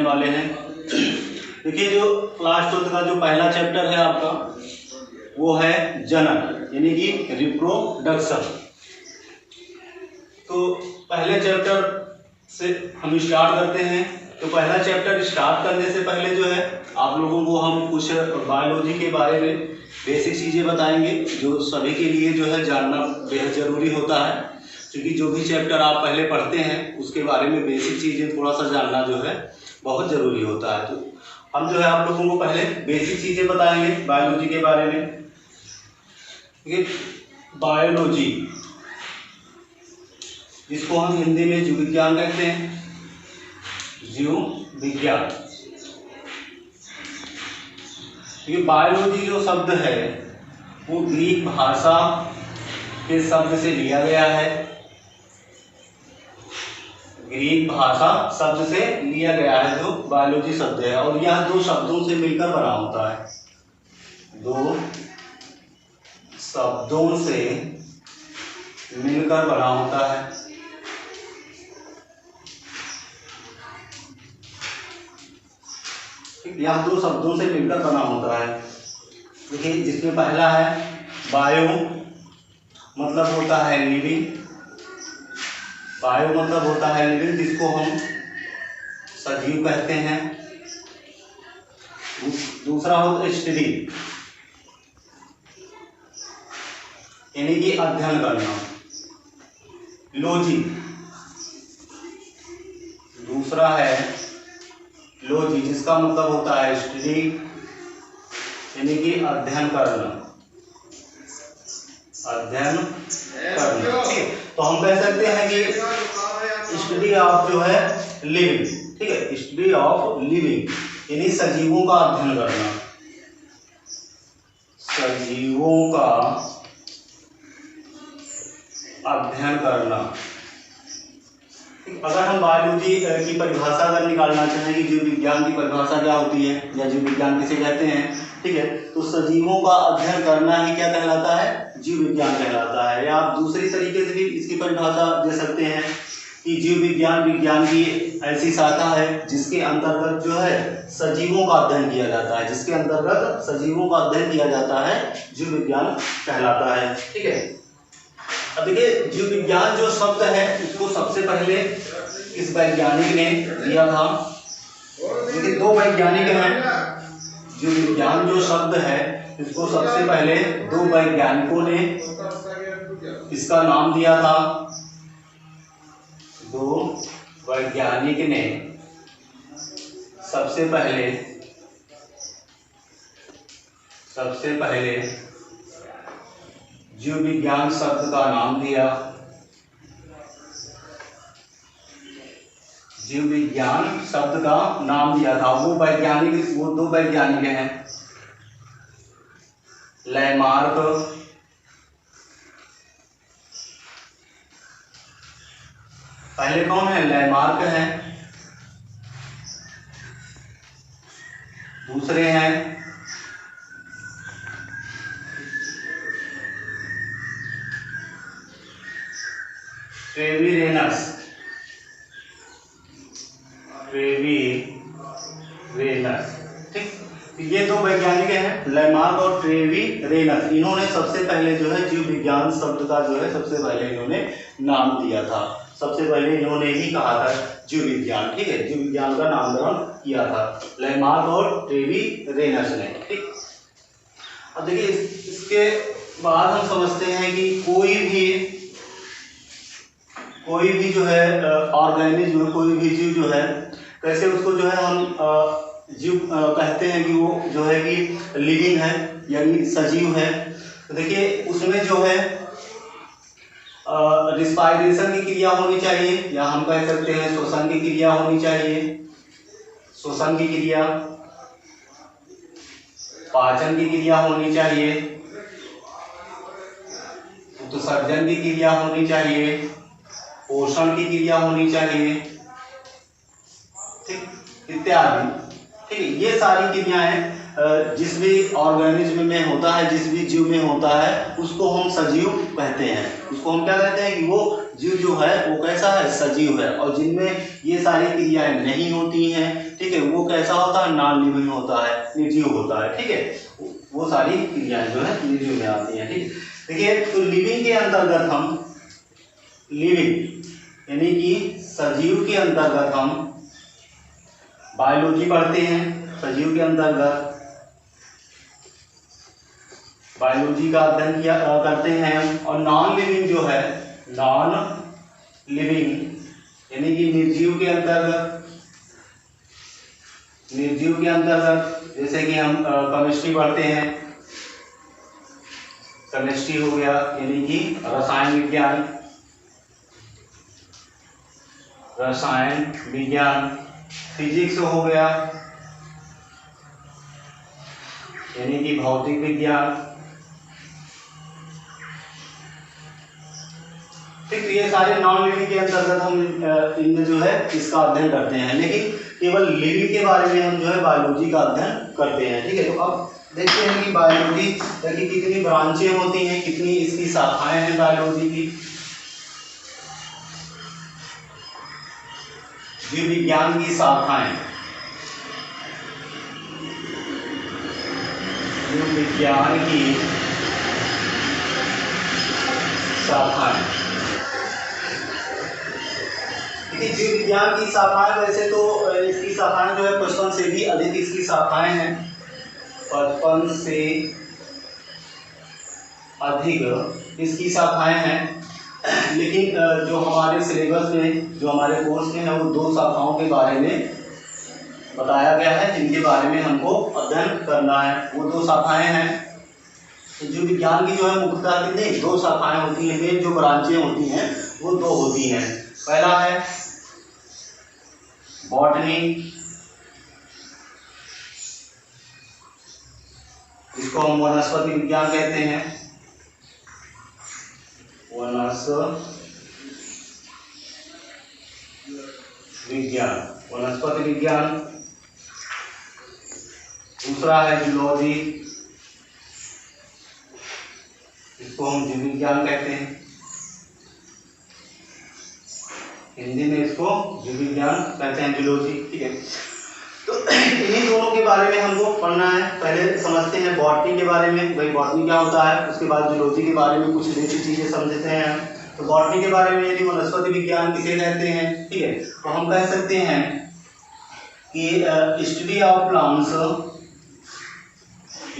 वाले हैं। देखिए जो क्लास 12 का जो पहला चैप्टर है आपका वो है जनन यानी कि रिप्रोडक्शन। तो पहले चैप्टर से हम स्टार्ट करते हैं। तो पहला चैप्टर स्टार्ट करने से पहले जो है आप लोगों को हम कुछ बायोलॉजी के बारे में बेसिक चीज़ें बताएंगे जो सभी के लिए जो है जानना बेहद ज़रूरी होता है, क्योंकि जो भी चैप्टर आप पहले पढ़ते हैं उसके बारे में बेसिक चीज़ें थोड़ा सा जानना जो है बहुत ज़रूरी होता है। तो हम जो है आप लोगों को पहले बेसिक चीज़ें बताएंगे बायोलॉजी के बारे में। बायोलॉजी जिसको हम हिंदी में जीव विज्ञान कहते हैं, जीव विज्ञान। ये बायोलॉजी जो शब्द है वो ग्रीक भाषा के शब्द से लिया गया है। ग्रीक भाषा शब्द से लिया गया है जो बायोलॉजी शब्द है, और यह दो शब्दों से मिलकर बना होता है। दो शब्दों से मिलकर बना होता है। यह दो शब्दों से मिलकर बना होता है। देखिए इसमें पहला है बायो, मतलब होता है लिविंग। बायो मतलब होता है लिविंग, जिसको हम सजीव कहते हैं। दूसरा हो स्टडी यानी कि अध्ययन करना। लॉजी, दूसरा है लॉजी जिसका मतलब होता है स्टडी यानी कि अध्ययन करना। अध्ययन करना, ठीक है। तो हम कह सकते हैं कि स्टडी ऑफ जो है लिविंग, ठीक है, स्टडी ऑफ लिविंग यानी सजीवों का अध्ययन करना। सजीवों का अध्ययन करना। अगर हम बायोलॉजी की परिभाषा अगर निकालना चाहें कि जीव विज्ञान की परिभाषा क्या होती है या जीव विज्ञान किसे कहते हैं, ठीक है, तो सजीवों का अध्ययन करना ही क्या कहलाता है, जीव विज्ञान कहलाता है। या आप दूसरी तरीके से भी इसकी परिभाषा दे सकते हैं कि जीव विज्ञान विज्ञान की ऐसी शाखा है जिसके अंतर्गत जो है सजीवों का अध्ययन किया जाता है। जिसके अंतर्गत सजीवों का अध्ययन किया जाता है जीव विज्ञान कहलाता है, ठीक है। अब देखिए जीव विज्ञान जो शब्द है उसको सबसे पहले इस वैज्ञानिक ने दिया था। देखिए दो वैज्ञानिक हैं। जीव विज्ञान जो शब्द है इसको सबसे पहले दो वैज्ञानिकों ने इसका नाम दिया था। दो वैज्ञानिक ने सबसे पहले जीव विज्ञान शब्द का नाम दिया। जीव विज्ञान शब्द का नाम दिया था। वो दो वैज्ञानिक हैं, लैमार्क पहले कौन है, लैमार्क हैं। दूसरे हैं ट्रेवीरेनस। ठीक, ये दो वैज्ञानिक हैं लैमार्क और ट्रेवीरेनस। इन्होंने सबसे पहले जो है जीव विज्ञान शब्द का जो है सबसे पहले इन्होंने नाम दिया था। सबसे पहले इन्होंने ही कहा था जीव विज्ञान, ठीक है, जीव विज्ञान का नामकरण किया था लैमार्क और ट्रेवीरेनस ने, ठीक। अब देखिए इसके बाद हम समझते हैं कि कोई भी जो है ऑर्गेनिज्म, कोई भी जीव जो है कैसे उसको जो है हम जीव कहते हैं कि वो जो है कि लिविंग है यानी सजीव है। तो देखिए उसमें जो है रिस्पायरेशन की क्रिया होनी चाहिए, या हम कह सकते हैं श्वसन की क्रिया होनी चाहिए। श्वसन की क्रिया, पाचन की क्रिया होनी चाहिए, उत्सर्जन की क्रिया होनी चाहिए, पोषण की क्रिया होनी चाहिए, ठीक, इत्यादि, ठीक है। ये सारी क्रियाएं जिस भी ऑर्गेनिज्म में होता है, जिस भी जीव में होता है उसको हम सजीव कहते हैं। उसको हम क्या कहते हैं कि वो जीव जो है वो कैसा है, सजीव है। और जिनमें ये सारी क्रियाएं नहीं होती हैं ठीक है, वो कैसा होता है, नॉन लिविंग होता है, निर्जीव होता है। ठीक है, वो सारी क्रियाएं जो है निर्जीव में आती हैं। ठीक, देखिए तो लिविंग के अंतर्गत हम, लिविंग यानी कि सजीव के अंतर्गत हम बायोलॉजी पढ़ते हैं। सजीव के अंतर्गत बायोलॉजी का अध्ययन किया करते हैं। और नॉन लिविंग जो है, नॉन लिविंग यानी कि निर्जीव के अंतर्गत, निर्जीव के अंतर्गत जैसे कि हम केमिस्ट्री पढ़ते हैं, केमिस्ट्री हो गया यानी कि रसायन विज्ञान, रसायन विज्ञान। फिजिक्स हो गया यानी कि भौतिक विज्ञान। ठीक, तो ये सारे नॉन लिविंग के अंतर्गत हम इनमें जो है इसका अध्ययन करते हैं, लेकिन केवल लिविंग के बारे में हम जो है बायोलॉजी का अध्ययन करते हैं। ठीक है, तो अब देखते हैं कि बायोलॉजी की कितनी ब्रांचें होती हैं, कितनी इसकी शाखाएं हैं बायोलॉजी की। जीव विज्ञान की शाखाएं, जीव विज्ञान की शाखाएं। जीव विज्ञान की शाखाएं, वैसे तो इसकी शाखाएं जो है 55 से भी अधिक इसकी शाखाएं हैं, 55 से अधिक इसकी शाखाएं हैं। लेकिन जो हमारे सिलेबस में, जो हमारे कोर्स में है, वो 2 शाखाओं के बारे में बताया गया है जिनके बारे में हमको अध्ययन करना है। वो 2 शाखाएं हैं। जीव विज्ञान की जो है मुख्यतः कितनी 2 शाखाएं होती हैं, मेन जो ब्रांचें होती हैं वो 2 होती हैं। पहला है बॉटनी, इसको हम वनस्पति विज्ञान कहते हैं, वनस्पति विज्ञान। दूसरा है जूलॉजी, इसको हम जीव विज्ञान कहते हैं, हिंदी में इसको जीव विज्ञान कहते हैं, जूलॉजी। ठीक है, तो इन्हीं दोनों के बारे में हमको पढ़ना है। पहले समझते हैं बॉटनी के बारे में, भाई बॉटनी क्या होता है, उसके बाद जूलॉजी के बारे में कुछ बेसिक चीजें समझते हैं। तो बॉटनी के बारे में, यदि वनस्पति विज्ञान किसे कहते हैं, ठीक है, तो हम कह सकते हैं कि study of plants,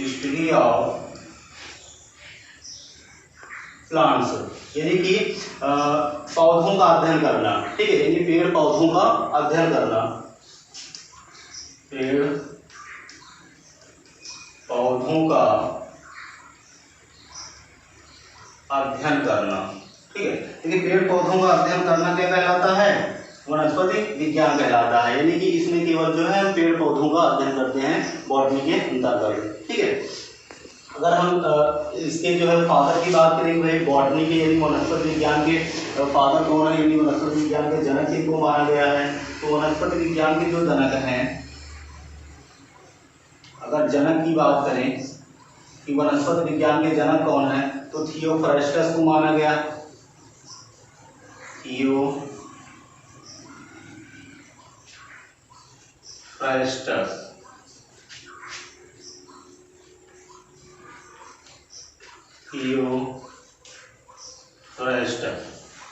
study of plants यानी कि पौधों का अध्ययन करना। ठीक है, यानी पेड़ पौधों का अध्ययन करना, पेड़ पौधों का अध्ययन करना। ठीक है, लेकिन पेड़ पौधों का अध्ययन करना क्या कहलाता है, वनस्पति विज्ञान कहलाता है। यानी कि इसमें केवल जो है पेड़ पौधों का अध्ययन करते हैं बॉटनी के अंतर्गत। ठीक है, अगर हम इसके जो है फादर की बात करें, भाई बॉटनी के यानी वनस्पति विज्ञान के फादर कौन है, यानी वनस्पति विज्ञान के जनक इनको माना गया है। तो वनस्पति विज्ञान के जो जनक हैं, अगर जनक की बात करें कि वनस्पति विज्ञान के जनक कौन है, तो थियोफ्रास्टस को माना गया, थियोफ्रास्टस।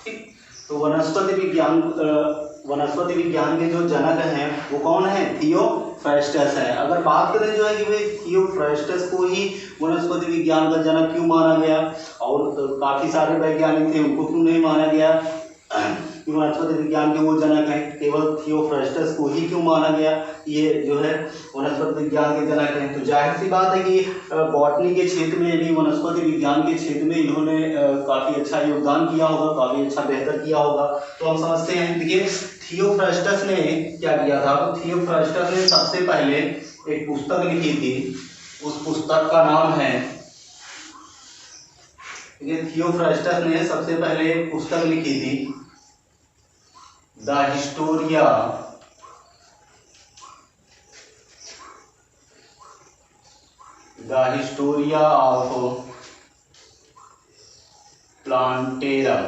ठीक, तो वनस्पति विज्ञान के जो जनक हैं वो कौन है, थियोफ्रास्टस है। अगर बात करें जो है कि भाई थियोफ्रास्टस को ही वनस्पति विज्ञान का जनक क्यों माना गया, और काफी सारे वैज्ञानिक थे उनको क्यों नहीं माना गया कि वनस्पति विज्ञान के वो जनक हैं, केवल थियोफ्रास्टस को ही क्यों माना गया, ये जो है वनस्पति विज्ञान के जनक हैं। तो जाहिर सी बात है कि बॉटनी के क्षेत्र में, यानी वनस्पति विज्ञान के क्षेत्र में इन्होंने काफी अच्छा योगदान किया होगा, काफी अच्छा बेहतर किया होगा। तो हम समझते हैं, देखिए थियोफ्रास्टस ने क्या किया था, तो थियोफ्रास्टस ने सबसे पहले एक पुस्तक लिखी थी, उस पुस्तक का नाम है, थियोफ्रास्टस ने सबसे पहले एक पुस्तक लिखी थी, द हिस्टोरिया ऑफ प्लांटेरम।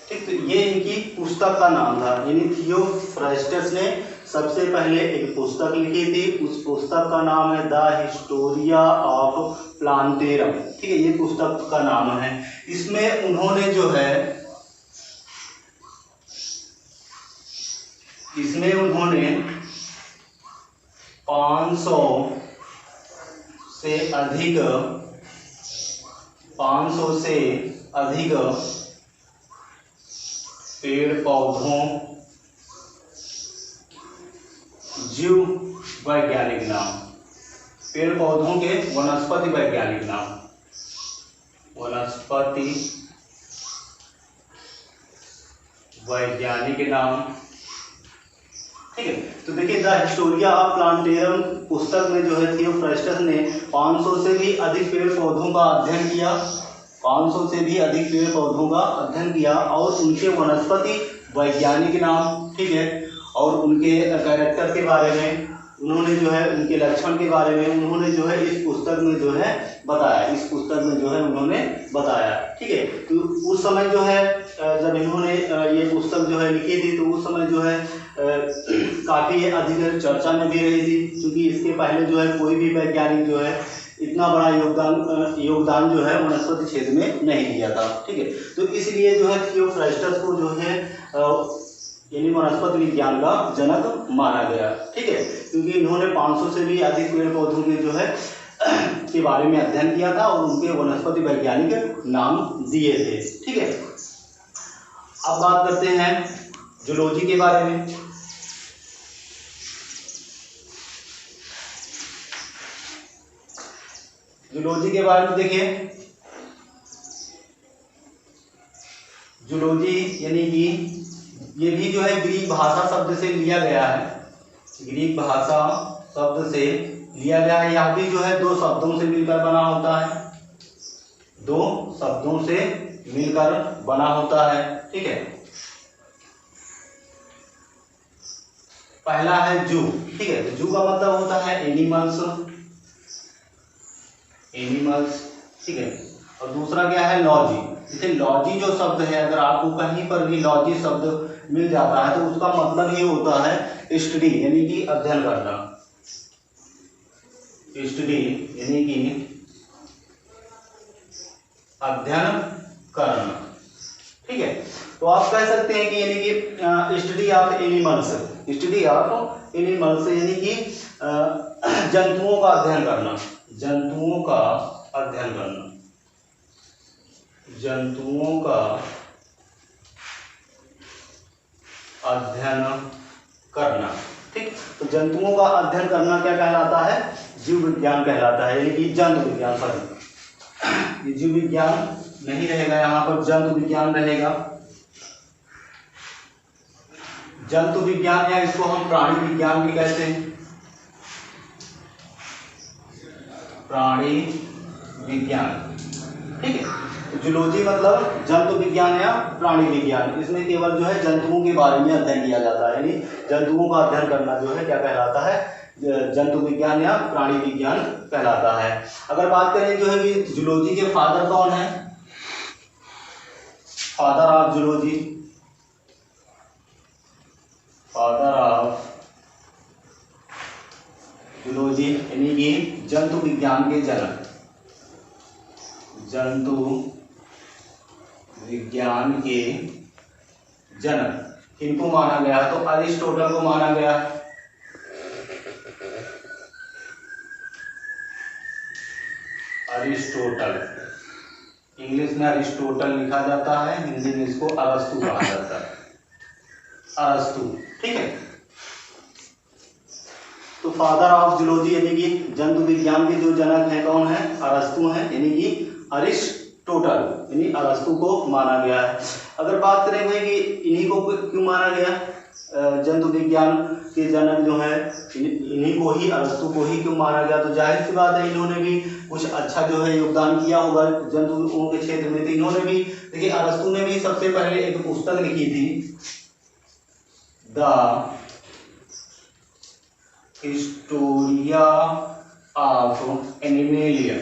ठीक, तो ये इनकी पुस्तक का नाम था, यानी थियोफ्रास्टस ने सबसे पहले एक पुस्तक लिखी थी। उस पुस्तक का नाम है द हिस्टोरिया ऑफ प्लांटेरम। ठीक है, ये पुस्तक का नाम है। इसमें उन्होंने जो है 500 से अधिक पेड़ पौधों, जीव वैज्ञानिक नाम, पेड़ पौधों के वनस्पति वैज्ञानिक नाम, वनस्पति वैज्ञानिक नाम। ठीक है, तो देखिए द हिस्टोरिया ऑफ प्लांटेरम पुस्तक में जो है थियोफ्रास्टस ने 500 से भी अधिक पेड़ पौधों का अध्ययन किया, 500 से भी अधिक पेड़ पौधों का अध्ययन किया और उनके वनस्पति वैज्ञानिक नाम, ठीक है, और उनके कैरेक्टर के बारे में उन्होंने जो है, उनके लक्षण के बारे में उन्होंने जो है इस पुस्तक में जो है बताया, इस पुस्तक में जो है उन्होंने बताया। ठीक है, तो उस समय जो है जब इन्होंने ये पुस्तक जो है लिखी थी, तो उस समय जो है काफ़ी अधिक चर्चा में भी रही थी, क्योंकि इसके पहले जो है कोई भी वैज्ञानिक जो है इतना बड़ा योगदान जो है वनस्पति क्षेत्र में नहीं दिया था। ठीक है, तो इसलिए जो है थियोफ्रास्टस को जो है यानी वनस्पति विज्ञान का जनक माना गया। ठीक है, क्योंकि इन्होंने 500 से भी अधिक पेड़ पौधों के जो है के बारे में अध्ययन किया था और उनके वनस्पति वैज्ञानिक नाम दिए थे। ठीक है, अब बात करते हैं जूलॉजी के बारे में। जूलॉजी के बारे में देखिए, जूलॉजी यानी कि ये भी जो है ग्रीक भाषा शब्द से लिया गया है, ग्रीक भाषा शब्द से लिया गया है। यह भी जो है दो शब्दों से मिलकर बना होता है, दो शब्दों से मिलकर बना होता है। ठीक है, पहला है जू। ठीक है, तो जू का मतलब होता है एनिमल्स, एनिमल्स। ठीक है, और दूसरा क्या है लॉजी। जैसे लॉजी जो शब्द है, अगर आपको कहीं पर भी लॉजी शब्द मिल जाता है तो उसका मतलब ये होता है स्टडी यानी कि अध्ययन करना, स्टडी यानी कि अध्ययन करना। ठीक है, तो आप कह सकते हैं कि यानी कि study of animals, study of animals यानी कि जंतुओं का अध्ययन करना, जंतुओं का अध्ययन करना, जंतुओं का अध्ययन करना। ठीक, तो जंतुओं का अध्ययन करना क्या कहलाता है? जीव विज्ञान कहलाता है, यानी कि जंतु विज्ञान। सॉरी, जीव विज्ञान नहीं रहेगा, यहाँ पर जंतु विज्ञान रहेगा। जंतु विज्ञान या इसको हम प्राणी विज्ञान भी कहते हैं, प्राणी विज्ञान। ठीक है, जूलॉजी मतलब जंतु विज्ञान या प्राणी विज्ञान। इसमें केवल जो है जंतुओं के बारे में अध्ययन किया जाता है, यानी जंतुओं का अध्ययन करना जो है क्या कहलाता है? जंतु विज्ञान या प्राणी विज्ञान कहलाता है। अगर बात करें जो है कि जूलॉजी के फादर कौन है? Father of zoology, father of zoology यानी कि जंतु विज्ञान के जनक, जंतु विज्ञान के जनक किनको माना गया? तो अरिस्टोटल को माना गया। अरिस्टोटल, इंग्लिश में अरिस्टोटल लिखा जाता है, हिंदी में इसको अरस्तु कहा जाता है, अरस्तु। ठीक है, तो फादर ऑफ जूलॉजी यानी कि जंतु विज्ञान के जो जनक हैं कौन है? अरस्तु हैं, यानी कि अरिस्टोटल यानी अरस्तु को माना गया है। अगर बात करें भाई कि इन्हीं को क्यों माना गया जंतु विज्ञान के जनक जो है, इन्हीं को ही, अरस्तु को ही क्यों माना गया? तो जाहिर सी बात है इन्होंने भी कुछ अच्छा जो है योगदान किया होगा जंतुओं के क्षेत्र में। तो इन्होंने भी, देखिए अरस्तु ने भी सबसे पहले एक पुस्तक लिखी थी, the Historia of Animalia,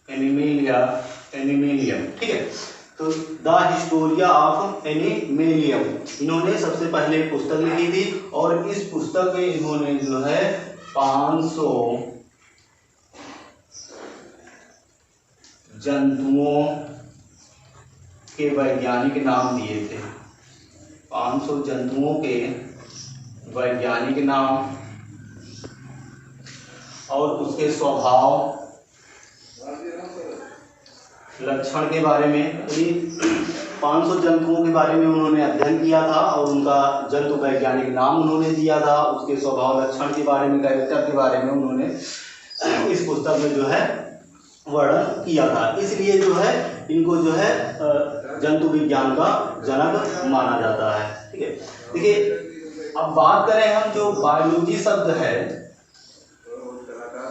Animalia, Animalium. ठीक है, तो द हिस्टोरिया ऑफ एनिमेलियम इन्होंने सबसे पहले पुस्तक लिखी थी और इस पुस्तक में इन्होंने जो है 500 जंतुओं के वैज्ञानिक नाम दिए थे। 500 जंतुओं के वैज्ञानिक नाम और उसके स्वभाव लक्षण के बारे में, 500 जंतुओं के बारे में उन्होंने अध्ययन किया था और उनका जंतु वैज्ञानिक नाम उन्होंने दिया था। उसके स्वभाव लक्षण के बारे में, कैरेक्टर के बारे में उन्होंने इस पुस्तक में जो है वर्णन किया था। इसलिए जो है इनको जो है जंतु विज्ञान का जनक माना जाता है। ठीक है, देखिए अब बात करें हम जो बायोलॉजी शब्द है,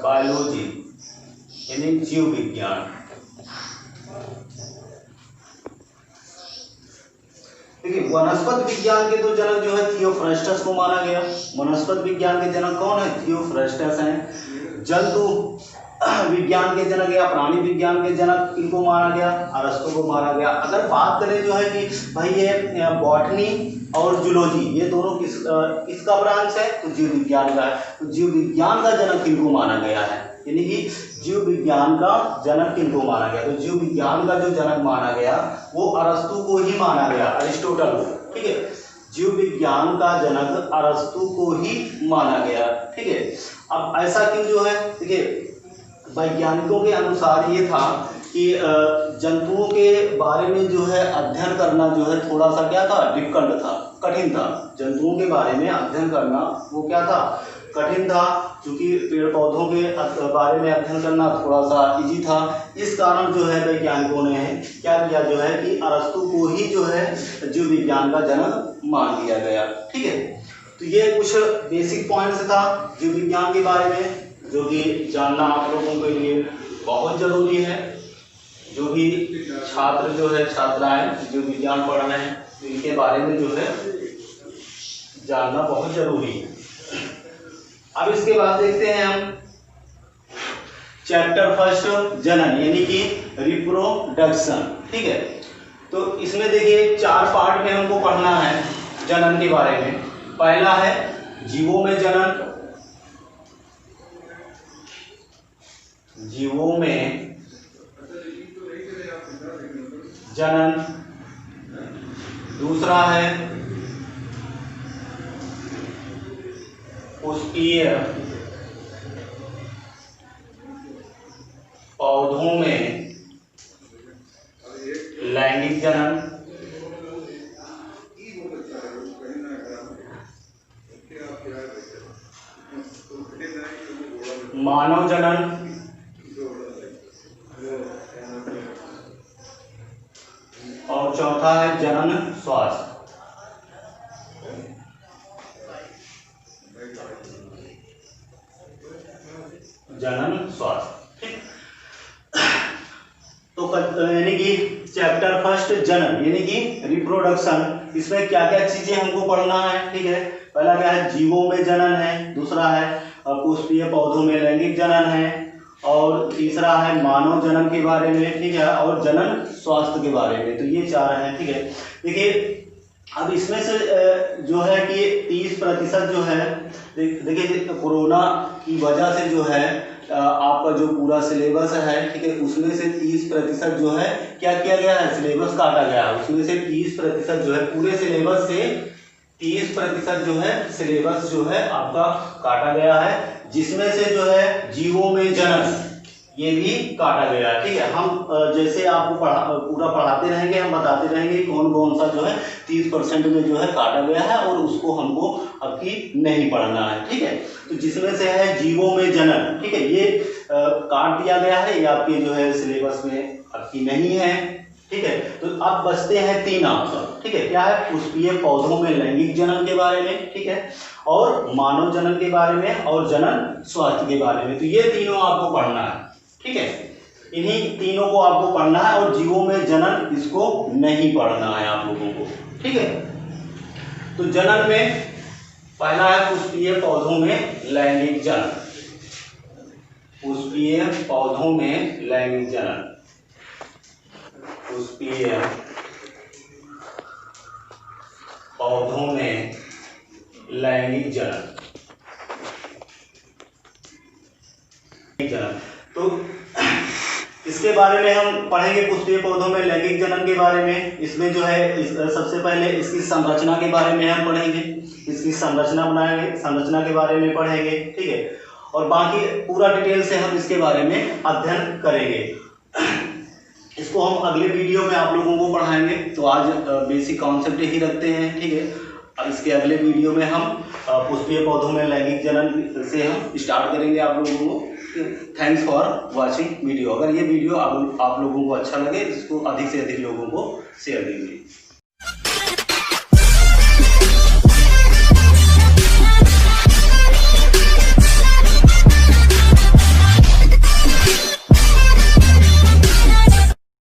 बायोलॉजी यानी जीव विज्ञान। देखिए वनस्पति विज्ञान के तो जनक जो है थियोफ्रास्टस को माना गया। वनस्पति विज्ञान के जनक कौन है? थियोफ्रास्टस हैं। जंतु विज्ञान के जनक या प्राणी विज्ञान के जनक इनको माना गया, अरस्तु को माना गया। अगर बात करें जो है कि भाई ये बॉटनी और जूलॉजी ये दोनों किसका ब्रांच है? तो जीव विज्ञान का है। तो जीव विज्ञान का जनक किनको माना गया है, यानी कि जीव विज्ञान का जनक किनको माना गया? तो जीव विज्ञान का जो जनक माना गया वो अरस्तु को ही माना गया, अरिस्टोटल को। ठीक है, जीव विज्ञान का जनक अरस्तु को ही माना गया। ठीक है, अब ऐसा क्यों जो है, देखिए वैज्ञानिकों के अनुसार ये था कि जंतुओं के बारे में जो है अध्ययन करना जो है थोड़ा सा क्या था, डिफिकल्ट था, कठिन था। जंतुओं के बारे में अध्ययन करना वो क्या था, कठिन था, क्योंकि पेड़ पौधों के बारे में अध्ययन करना थोड़ा सा इजी था। इस कारण जो है वैज्ञानिकों ने क्या किया जो है कि अरस्तु को ही जो है जीव विज्ञान का जनक मान लिया गया। ठीक है, तो ये कुछ बेसिक पॉइंट्स था जीव विज्ञान के बारे में जो कि जानना आप लोगों के लिए बहुत ज़रूरी है। जो भी छात्र जो है, छात्राएं जो विज्ञान पढ़ रहे हैं, तो इनके बारे में जो है जानना बहुत ज़रूरी है। अब इसके बाद देखते हैं हम चैप्टर फर्स्ट, जनन यानी कि रिप्रोडक्शन। ठीक है, तो इसमें देखिए 4 पार्ट में हमको पढ़ना है जनन के बारे में। पहला है जीवों में जनन, जीवों में जनन। दूसरा है पुष्पीय पौधों में लैंगिक जनन। मानव जनन। और चौथा है जनन स्वास्थ्य। जनन स्वास्थ्य। तो यानी कि चैप्टर फर्स्ट जनन यानी कि रिप्रोडक्शन, इसमें क्या क्या चीजें हमको पढ़ना है। ठीक है, पहला क्या है, जीवों में जनन है। दूसरा है पुष्पीय पौधों में लैंगिक जनन है। और तीसरा है मानव जनन के बारे में। ठीक है, और जनन स्वास्थ्य के बारे में। तो ये 4 हैं। ठीक है, देखिए अब इसमें से जो है कि 30% जो है, देखिए कोरोना की वजह से जो है आपका जो पूरा सिलेबस है, ठीक है, उसमें से 30% जो है क्या किया गया है, सिलेबस काटा गया है। उसमें से 30% जो है पूरे सिलेबस से 30% जो है सिलेबस जो है आपका काटा गया है, जिसमें से जो है जीवों में जनन ये भी काटा गया है। ठीक है, हम जैसे आपको पूरा पढ़ाते रहेंगे, हम बताते रहेंगे कौन कौन सा जो है 30% में जो है काटा गया है और उसको हमको अभी नहीं पढ़ना है। ठीक है, तो जिसमें से है जीवों में जनन। ठीक है, ये काट दिया गया है, ये आपके जो है सिलेबस में अभी नहीं है। ठीक है, तो अब बचते हैं 3 ऑप्शन। ठीक है, क्या है, पुष्पीय पौधों में लैंगिक जनन के बारे में, ठीक है, और मानव जनन के बारे में, और जनन स्वास्थ्य के बारे में। तो ये तीनों आपको पढ़ना है। ठीक है, इन्हीं तीनों को आपको पढ़ना है और जीवों में जनन इसको नहीं पढ़ना है आप लोगों को। ठीक है, तो जनन में पहला है पुष्पीय पौधों में लैंगिक जनन। पुष्पीय पौधों में लैंगिक जनन। पुष्पीय पौधों में लैंगिक जनन। तो इसके बारे में हम पढ़ेंगे, पुष्पीय पौधों में लैंगिक जनन के बारे में। इसमें जो है सबसे पहले इसकी संरचना के बारे में हम पढ़ेंगे, इसकी संरचना बनाएंगे, संरचना के बारे में पढ़ेंगे, ठीक है। और बाकी पूरा डिटेल से हम इसके बारे में अध्ययन करेंगे। इसको हम अगले वीडियो में आप लोगों को पढ़ाएंगे। तो आज बेसिक कॉन्सेप्ट ही रखते हैं, ठीक है। इसके अगले वीडियो में हम पुष्पीय पौधों में लैंगिक जनन से हम स्टार्ट करेंगे आप लोगों को। Thanks for watching video. अगर ये वीडियो आप लोगों को अच्छा लगे, इसको अधिक से अधिक लोगों को शेयर कीजिए।